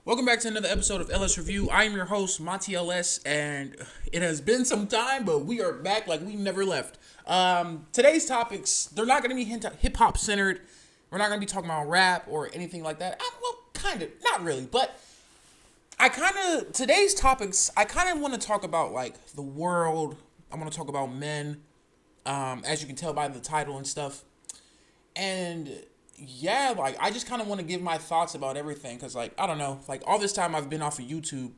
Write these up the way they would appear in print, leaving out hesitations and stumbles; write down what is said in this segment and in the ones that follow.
Welcome back to another episode of LS Review. I am your host, Monty LS, and it has been some time, but we are back like we never left. Today's topics, they're not going to be hip-hop centered. We're not going to be talking about rap or anything like that. Well, kind of, not really, but today's topics, I kind of want to talk about, like, the world. I want to talk about men, as you can tell by the title and stuff. And yeah, like, I just kind of want to give my thoughts about everything, because, like, I don't know, like, all this time I've been off of YouTube,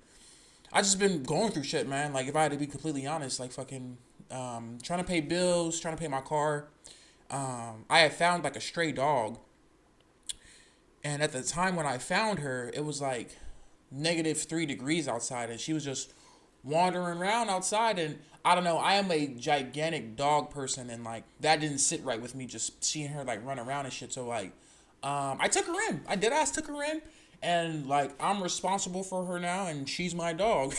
I just been going through shit, man. Like, if I had to be completely honest, like, fucking trying to pay bills, trying to pay my car. I had found, like, a stray dog, and at the time when I found her, it was like -3 degrees outside, and she was just wandering around outside. And I don't know, I am a gigantic dog person, and, like, that didn't sit right with me, just seeing her, like, run around and shit. So, like, I took her in. I deadass took her in, and, like, I'm responsible for her now, and she's my dog.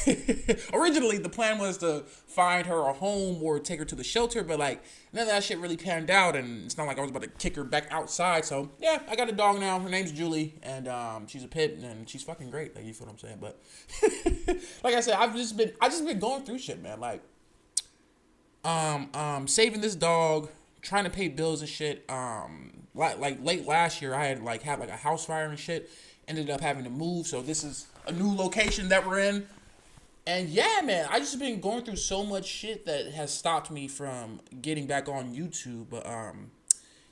Originally, the plan was to find her a home or take her to the shelter, but, like, none of that shit really panned out, and it's not like I was about to kick her back outside. So, yeah, I got a dog now. Her name's Julie, and she's a pit, and she's fucking great. Like, you feel what I'm saying? But, like I said, I just been going through shit, man. Like, saving this dog, trying to pay bills and shit. Like late last year, I had like a house fire and shit. Ended up having to move, so this is a new location that we're in. And yeah, man, I just been going through so much shit that has stopped me from getting back on YouTube. But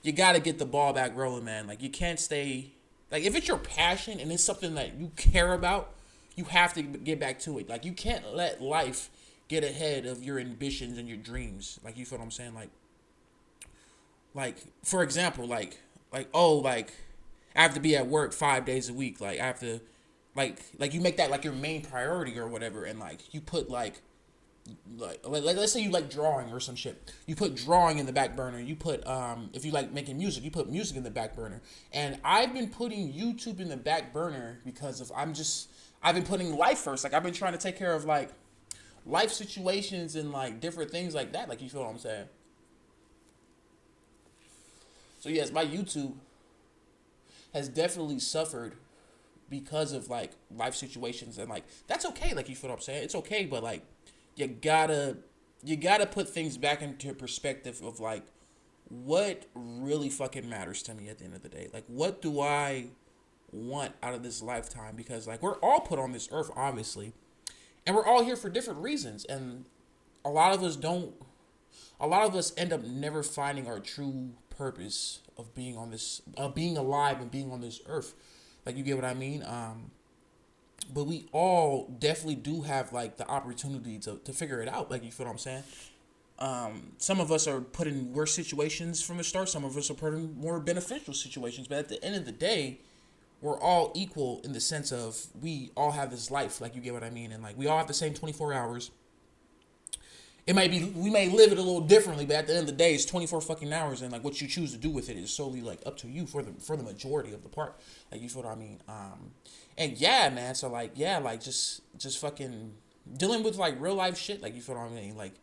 you gotta get the ball back rolling, man. Like, you can't stay, like, if it's your passion and it's something that you care about, you have to get back to it. Like, you can't let life get ahead of your ambitions and your dreams. Like, you feel what I'm saying? Like for example, like I have to be at work 5 days a week. Like, I have to, like you make that like your main priority or whatever, and like you put like let's say you like drawing or some shit. You put drawing in the back burner. You put if you like making music, you put music in the back burner. And I've been putting YouTube in the back burner because I've been putting life first. Like, I've been trying to take care of, like, life situations and, like, different things like that. Like, you feel what I'm saying? So yes, my YouTube has definitely suffered because of, like, life situations, and, like, that's okay. Like, you feel what I'm saying? It's okay, but, like, you gotta put things back into perspective of, like, what really fucking matters to me at the end of the day. Like, what do I want out of this lifetime? Because, like, we're all put on this earth, obviously, and we're all here for different reasons, and a lot of us don't a lot of us end up never finding our true purpose of being on this, being alive and being on this earth. Like, you get what I mean? But we all definitely do have, like, the opportunity to figure it out. Like, you feel what I'm saying? Some of us are put in worse situations from the start. Some of us are put in more beneficial situations. But at the end of the day, we're all equal in the sense of we all have this life. Like, you get what I mean? And, like, we all have the same 24 hours. We may live it a little differently, but at the end of the day, it's 24 fucking hours, and, like, what you choose to do with it is solely, like, up to you for the majority of the part. Like, you feel what I mean? And yeah, man. So, like, yeah, like, just fucking dealing with, like, real life shit. Like, you feel what I mean? Like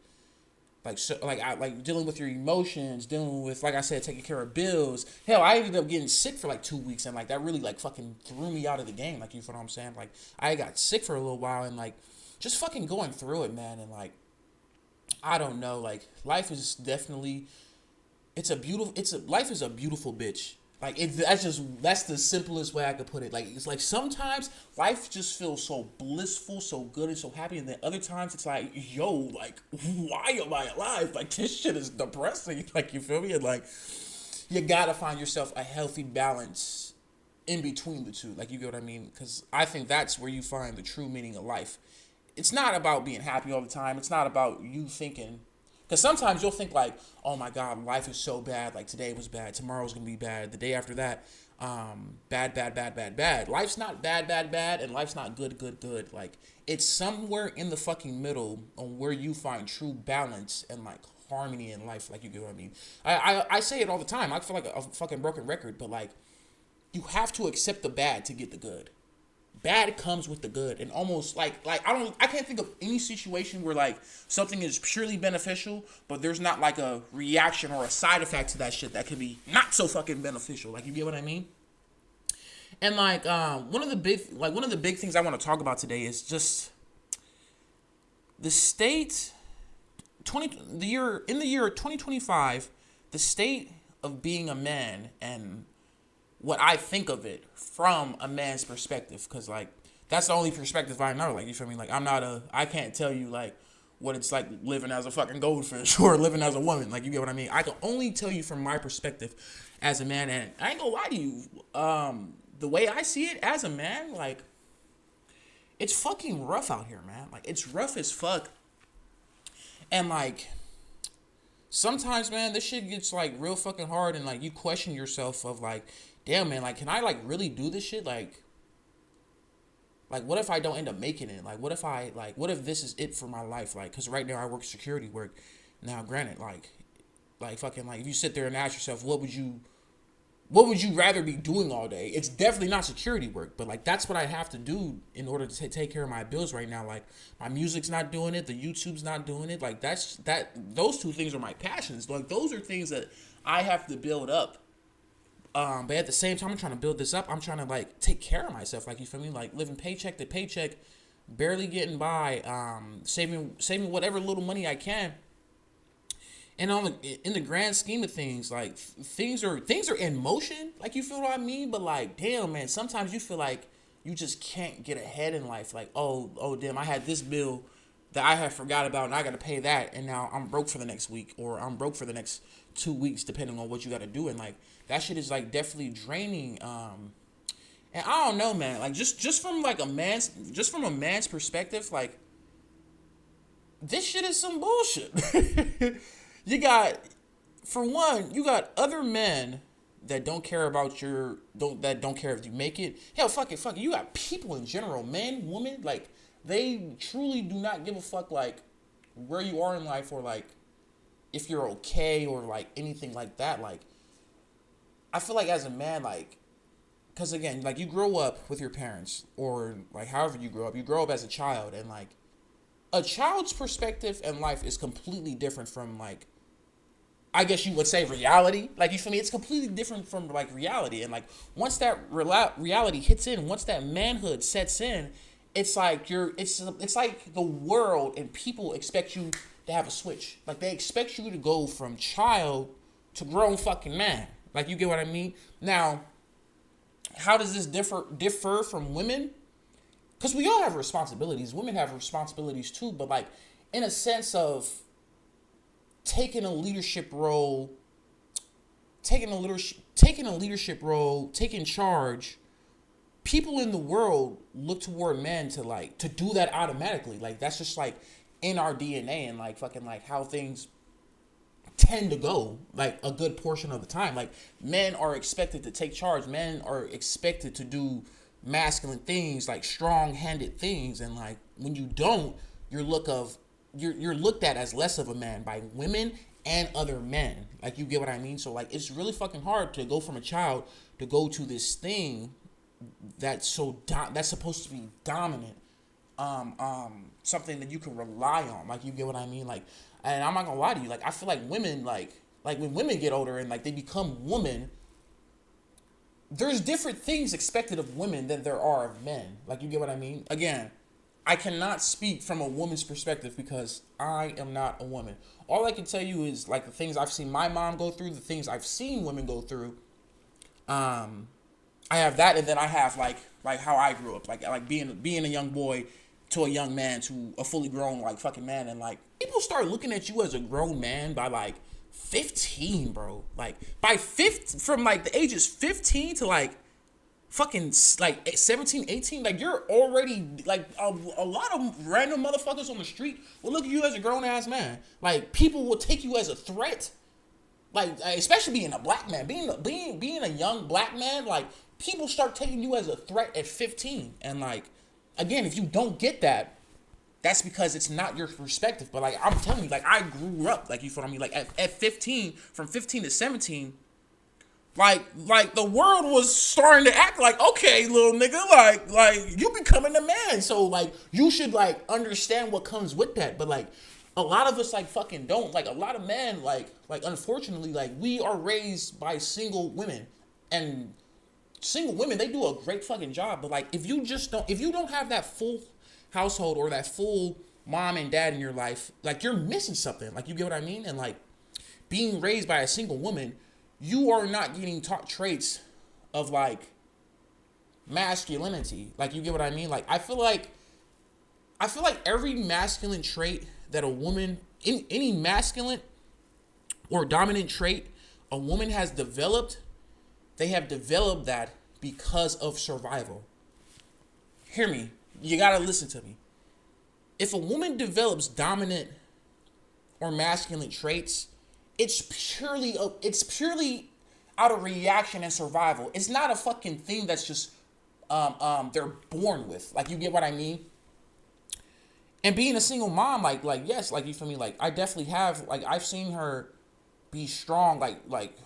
dealing with your emotions, dealing with, like I said, taking care of bills. Hell, I ended up getting sick for like 2 weeks, and, like, that really, like, fucking threw me out of the game. Like, you feel what I'm saying? Like, I got sick for a little while, and, like, just fucking going through it, man. And, like, I don't know, like, life is definitely, life is a beautiful bitch. Like, that's the simplest way I could put it. Like, it's like sometimes life just feels so blissful, so good, and so happy, and then other times it's like, yo, like, why am I alive? Like, this shit is depressing. Like, you feel me? And, like, you gotta find yourself a healthy balance in between the two. Like, you get what I mean? Because I think that's where you find the true meaning of life. It's not about being happy all the time. It's not about you thinking, because sometimes you'll think, like, oh my God, life is so bad. Like, today was bad. Tomorrow's going to be bad. The day after that, bad, bad, bad, bad, bad. Life's not bad, bad, bad, and life's not good, good, good. Like, it's somewhere in the fucking middle on where you find true balance and, like, harmony in life. Like, you get what I mean? I say it all the time. I feel like a fucking broken record, but, like, you have to accept the bad to get the good. Bad comes with the good, and almost like I can't think of any situation where, like, something is purely beneficial, but there's not, like, a reaction or a side effect to that shit that could be not so fucking beneficial. Like, you get what I mean? And like one of the big things I want to talk about today is just the state 2025, the state of being a man and what I think of it from a man's perspective, because like that's the only perspective I know. Like, you feel me? Like, I can't tell you like what it's like living as a fucking goldfish or living as a woman. Like, you get what I mean? I can only tell you from my perspective as a man, and I ain't gonna lie to you. The way I see it as a man, like, it's fucking rough out here, man. Like, it's rough as fuck, and like sometimes, man, this shit gets like real fucking hard, and like you question yourself of like, damn, man, like, can I like really do this shit? Like, what if I don't end up making it? Like, what if this is it for my life? Like, because right now I work security work. Now, granted, like fucking, like, if you sit there and ask yourself, what would you rather be doing all day? It's definitely not security work, but like, that's what I have to do in order to take care of my bills right now. Like, my music's not doing it, the YouTube's not doing it. Like, those two things are my passions. Like, those are things that I have to build up. But at the same time, I'm trying to build this up. I'm trying to like take care of myself. Like, you feel me? Like, living paycheck to paycheck, barely getting by, saving whatever little money I can. And in the grand scheme of things, like, things are in motion. Like, you feel what I mean? But like, damn, man, sometimes you feel like you just can't get ahead in life. Like, oh damn, I had this bill that I had forgot about, and I got to pay that, and now I'm broke for the next week, or I'm broke for the next 2 weeks, depending on what you got to do. And like, that shit is like definitely draining. And I don't know, man. Like, just from like a man's perspective, like, this shit is some bullshit. You got, for one, you got other men that don't care about don't care if you make it. Hell, fuck it. You got people in general, men, women, like, they truly do not give a fuck, like, where you are in life, or like if you're okay, or like anything like that. Like, I feel like as a man, like, because again, like, you grow up with your parents, or like however you grow up as a child, and like a child's perspective in life is completely different from, like, I guess you would say, reality. Like, you feel me? It's completely different from like reality. And like, once that reality hits in, once that manhood sets in, it's like it's like the world and people expect you to have a switch. Like, they expect you to go from child to grown fucking man. Like, you get what I mean? Now, how does this differ from women? Because we all have responsibilities. Women have responsibilities too, but like, in a sense of taking a leadership role, taking charge, people in the world look toward men to do that automatically. Like, that's just like in our DNA, and like fucking like how things tend to go, like, a good portion of the time. Like, men are expected to take charge. Men are expected to do masculine things, like strong-handed things, and like, when you don't, you're looked at as less of a man by women and other men. Like, you get what I mean? So like, it's really fucking hard to go from a child to go to this thing that's supposed to be dominant, something that you can rely on. Like, you get what I mean? Like, and I'm not gonna lie to you, like, I feel like women, like when women get older and like they become women, there's different things expected of women than there are of men. Like, you get what I mean? Again, I cannot speak from a woman's perspective because I am not a woman. All I can tell you is like the things I've seen my mom go through, the things I've seen women go through. I have that, and then I have like how I grew up, like being a young boy to a young man to a fully grown like fucking man, and like, people start looking at you as a grown man by like 15, bro. Like, from like the ages 15 to like fucking like 17, 18, like, you're already like a lot of random motherfuckers on the street will look at you as a grown ass man. Like, people will take you as a threat. Like, especially being a black man, being a young black man, like, people start taking you as a threat at 15. And like, again, if you don't get that, that's because it's not your perspective. But like, I'm telling you, like, I grew up, like, you feel what I mean? Like, at 15, from 15 to 17, like the world was starting to act like, okay, little nigga, like you becoming a man, so like, you should like understand what comes with that. But like, a lot of us like fucking don't. Like, a lot of men, like unfortunately, like, we are raised by single women, and single women, they do a great fucking job. But like, if you don't have that full household or that full mom and dad in your life, like you're missing something. Like, you get what I mean? And like, being raised by a single woman, you are not getting taught traits of like masculinity. Like, you get what I mean? Like, I feel like every masculine trait that a woman, in any masculine or dominant trait a woman has developed, they have developed that because of survival. Hear me. You gotta listen to me. If a woman develops dominant or masculine traits, it's purely out of reaction and survival. It's not a fucking thing that's just they're born with. Like, you get what I mean? And being a single mom, like yes, like, you feel me? Like, I definitely have, like, I've seen her be strong, like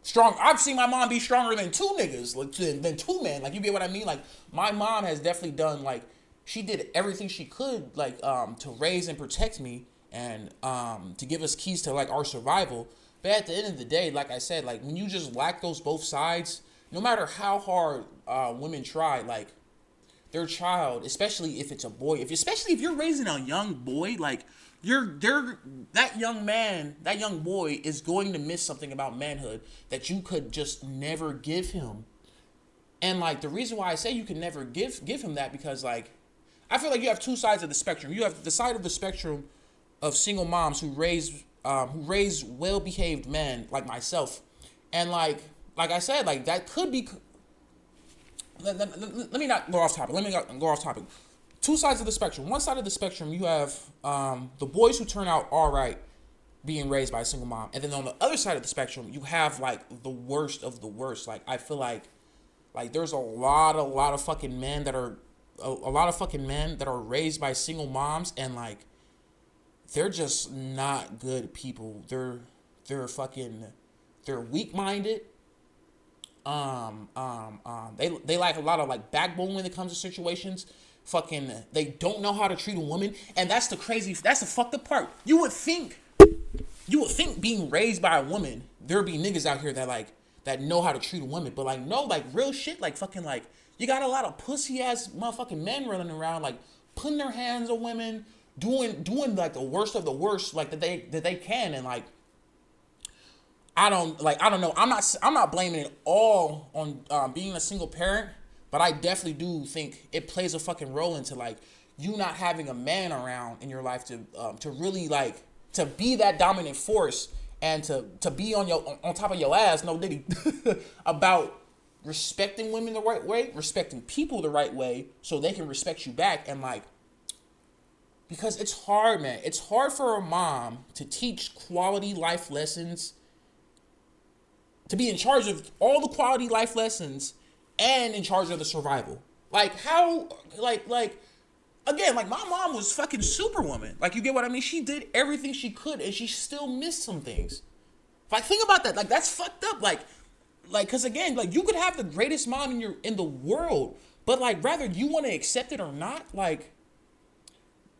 strong. I've seen my mom be stronger than two niggas, like, than two men. Like, you get what I mean? Like, my mom has definitely done, like, she did everything she could, like, to raise and protect me and to give us keys to, like, our survival. But at the end of the day, like I said, like, when you just lack those both sides, no matter how hard women try, like, their child, especially if it's a boy, especially if you're raising a young boy, like, that young boy is going to miss something about manhood that you could just never give him. And like, the reason why I say you can never give him that, because like, I feel like you have two sides of the spectrum. You have the side of the spectrum of single moms who raise well-behaved men like myself, and like I said, like, that could be. Let me not go off topic. Let me go off topic. Two sides of the spectrum. One side of the spectrum, you have the boys who turn out all right being raised by a single mom. And then on the other side of the spectrum, you have, like, the worst of the worst. Like, I feel like there's a lot of fucking men that are, a lot of fucking men that are raised by single moms, and, like, they're just not good people. They're weak-minded. They lack a lot of, like, backbone when it comes to situations. Fucking, they don't know how to treat a woman, and that's the fucked up part. You would think being raised by a woman, there'd be niggas out here that know how to treat a woman, but like, no, like, real shit, like, fucking, like, you got a lot of pussy ass motherfucking men running around, like, putting their hands on women, doing like the worst of the worst, like, that they can, and like, I don't know. I'm not blaming it all on being a single parent, but I definitely do think it plays a fucking role into, like, you not having a man around in your life to really, like, to be that dominant force, and to be on top of your ass, no diddy, about respecting women the right way, respecting people the right way, so they can respect you back. And like, because it's hard, man. It's hard for a mom to teach quality life lessons, to be in charge of all the quality life lessons and in charge of the survival. Like, how, like, again, like, my mom was fucking Superwoman. Like, you get what I mean? She did everything she could, and she still missed some things. Like, think about that. Like, that's fucked up. Like, cause again, like, you could have the greatest mom in the world, but like, whether you want to accept it or not, like,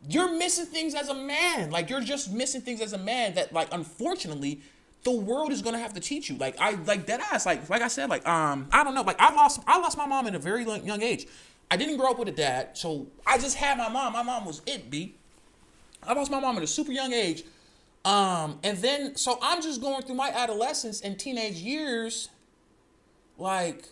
you're missing things as a man. Like, you're just missing things as a man that, like, unfortunately, the world is gonna have to teach you. Like, dead ass. Like I said, like, I don't know. Like, I lost my mom at a very young age. I didn't grow up with a dad, so I just had my mom. My mom was it, B. I lost my mom at a super young age. And then, so I'm just going through my adolescence and teenage years. Like,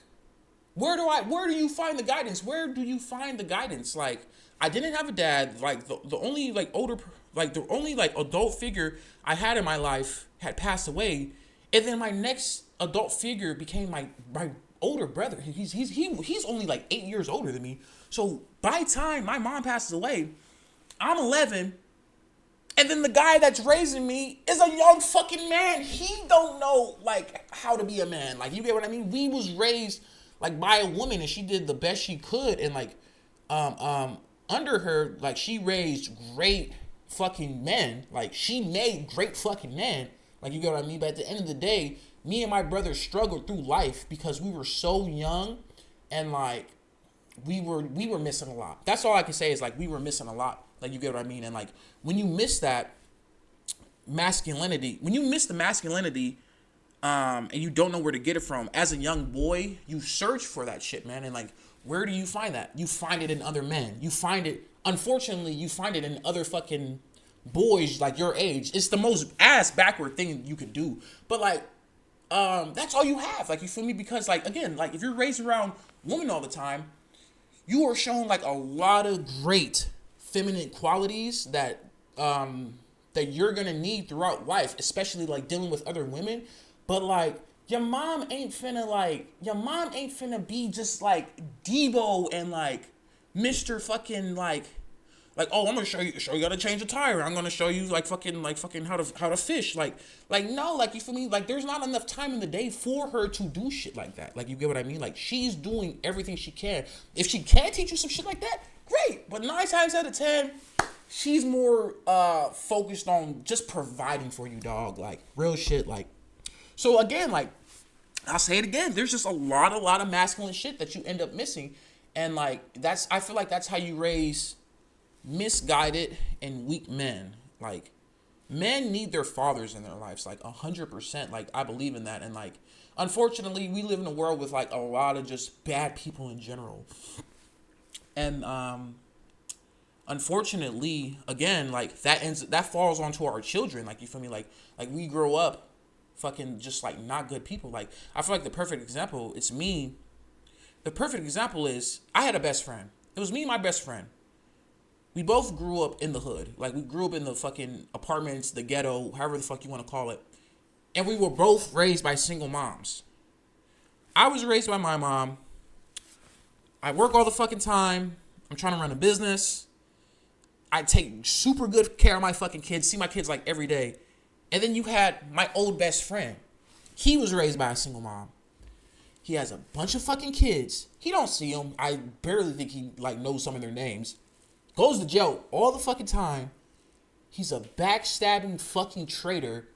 where do you find the guidance? Where do you find the guidance? Like, I didn't have a dad. Like, the only, like, the only, like, adult figure I had in my life had passed away. And then my next adult figure became my older brother. He's only, like, 8 years older than me. So by the time my mom passes away, I'm 11. And then the guy that's raising me is a young fucking man. He don't know, like, how to be a man. Like, you get what I mean? We was raised, like, by a woman, and she did the best she could. And, like, under her, like, she raised great fucking men. Like, she made great fucking men. Like, you get what I mean? But at the end of the day, me and my brother struggled through life because we were so young, and, like, we were missing a lot. That's all I can say is, like, we were missing a lot. Like, you get what I mean? And, like, when you miss that masculinity, when you miss the masculinity and you don't know where to get it from. As a young boy, you search for that shit, man. And like, where do you find that? You find it in other men. You find it, unfortunately, you find it in other fucking boys like your age. It's the most ass backward thing you could do. But like, that's all you have. Like, you feel me? Because like, again, like if you're raised around women all the time, you are shown like a lot of great feminine qualities that you're gonna need throughout life, especially like dealing with other women. But like, your mom ain't finna be just like Debo and like Mr. fucking like, oh, I'm gonna show you how to change a tire. I'm gonna show you like fucking how to fish. Like no, like, you feel me? Like, there's not enough time in the day for her to do shit like that. Like, you get what I mean? Like, she's doing everything she can. If she can teach you some shit like that, great. But 9 times out of 10, she's more focused on just providing for you, dog. Like, real shit. Like, so again, like, I'll say it again. There's just a lot of masculine shit that you end up missing, and like, I feel like that's how you raise misguided and weak men. Like, men need their fathers in their lives, like 100%. Like, I believe in that. And like, unfortunately, we live in a world with like a lot of just bad people in general. And unfortunately, again, like, that falls onto our children. Like, you feel me? Like we grow up fucking just like not good people. Like, I feel like the perfect example, it's me. The perfect example is, I had a best friend. It was me and my best friend. We both grew up in the hood. Like, we grew up in the fucking apartments, the ghetto, however the fuck you want to call it. And we were both raised by single moms. I was raised by my mom. I work all the fucking time. I'm trying to run a business. I take super good care of my fucking kids. See my kids like every day. And then you had my old best friend. He was raised by a single mom. He has a bunch of fucking kids. He don't see them. I barely think he like knows some of their names. Goes to jail all the fucking time. He's a backstabbing fucking traitor.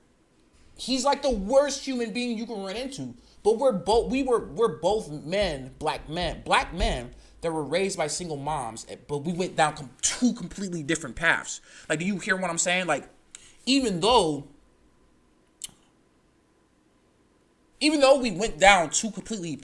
He's like the worst human being you can run into. But we're both men, black men that were raised by single moms. But we went down two completely different paths. Like, do you hear what I'm saying? Like, even though we went down two completely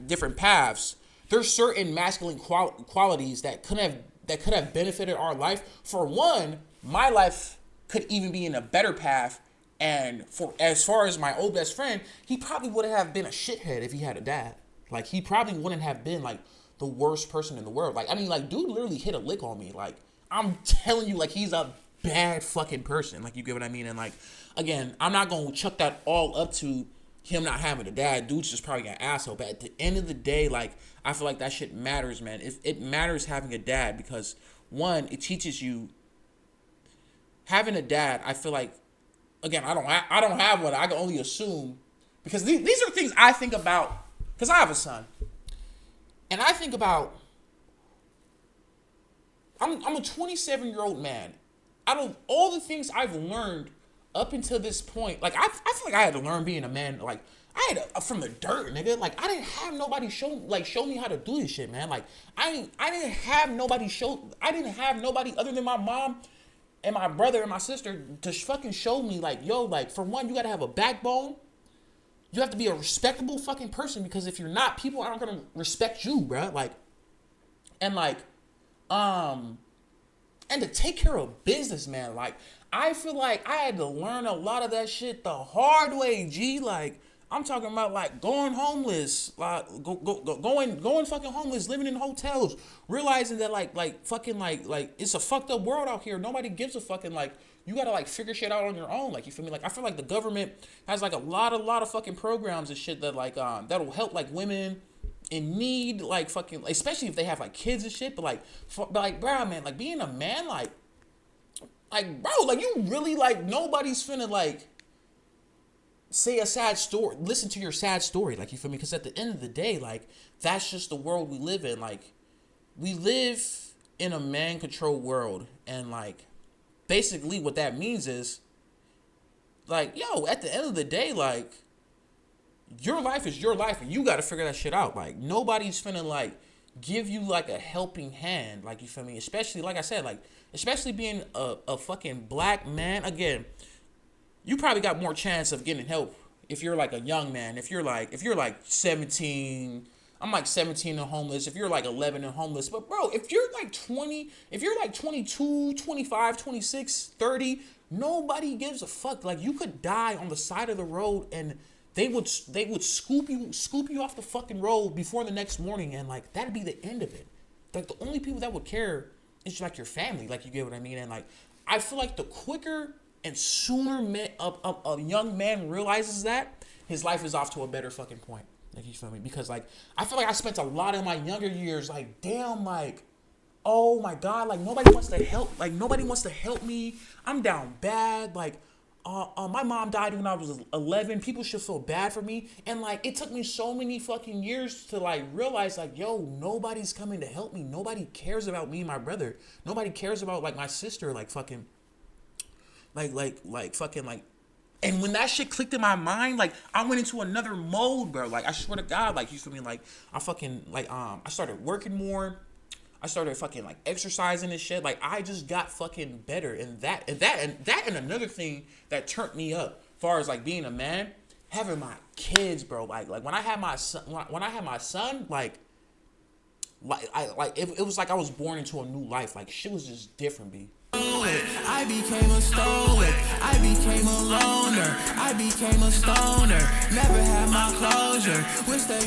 different paths, there's certain masculine qualities that could have benefited our life. For one, my life could even be in a better path. And for as far as my old best friend, he probably wouldn't have been a shithead if he had a dad. Like, he probably wouldn't have been like the worst person in the world. Like, I mean, like, dude literally hit a lick on me. Like, I'm telling you, like, he's a bad fucking person. Like, you get what I mean? And like, again, I'm not gonna chuck that all up to him not having a dad. Dude's just probably an asshole. But at the end of the day, like, I feel like that shit matters, man. It matters having a dad, because one, it teaches you. Having a dad, I feel like, again, I don't have one. I can only assume, because these are things I think about, because I have a son, and I think about. I'm a 27-year-old man. Out of all the things I've learned up until this point, like, I feel like I had to learn being a man. Like, I had from the dirt, nigga. Like, I didn't have nobody show me how to do this shit, man. Like, I didn't have nobody other than my mom and my brother and my sister to fucking show me, like, yo, like, for one, you gotta have a backbone. You have to be a respectable fucking person, because if you're not, people aren't gonna respect you, bruh. Like, and like, and to take care of business, man. Like, I feel like I had to learn a lot of that shit the hard way, G. Like, I'm talking about, like, going homeless, like, going fucking homeless, living in hotels, realizing that, like fucking, like, it's a fucked up world out here. Nobody gives a fucking, like, you gotta, like, figure shit out on your own. Like, you feel me? Like, I feel like the government has, like, a lot of fucking programs and shit that, like, that'll help, like, women in need, like, fucking, especially if they have, like, kids and shit. But, like, bro, man, like, being a man, like, bro, like, you really, like, nobody's finna, like, say a sad story, listen to your sad story, like, you feel me? Because at the end of the day, like, that's just the world we live in. Like, we live in a man-controlled world, and, like, basically what that means is, like, yo, at the end of the day, like, your life is your life, and you got to figure that shit out. Like, nobody's finna, like, give you, like, a helping hand, like, you feel me? Especially, like I said, like, especially being a fucking black man. Again, you probably got more chance of getting help if you're like a young man, if you're like 17, I'm like 17 and homeless. If you're like 11 and homeless, but bro, if you're like 20, if you're like 22, 25, 26, 30, nobody gives a fuck. Like, you could die on the side of the road and they would scoop you off the fucking road before the next morning, and like that'd be the end of it. Like, the only people that would care is like your family. Like, you get what I mean? And like, I feel like the quicker and sooner a young man realizes that, his life is off to a better fucking point. Like, you feel me? Because like, I feel like I spent a lot of my younger years like, damn, like, oh my God, like nobody wants to help. Like, nobody wants to help me. I'm down bad. Like, my mom died when I was 11. People should feel bad for me. And like, it took me so many fucking years to like realize like, yo, nobody's coming to help me. Nobody cares about me and my brother. Nobody cares about like my sister. Like fucking, like fucking like. And when that shit clicked in my mind, like I went into another mode, bro. Like, I swear to God, like, you feel me? Like, I fucking like I started working more. I started fucking like exercising and shit. Like, I just got fucking better. And another thing that turned me up, as far as like being a man, having my kids, bro. Like when I had my son, like it was like I was born into a new life. Like, shit was just different, B. I became a stoic, I became a loner, I became a stoner, never had my closure, wish that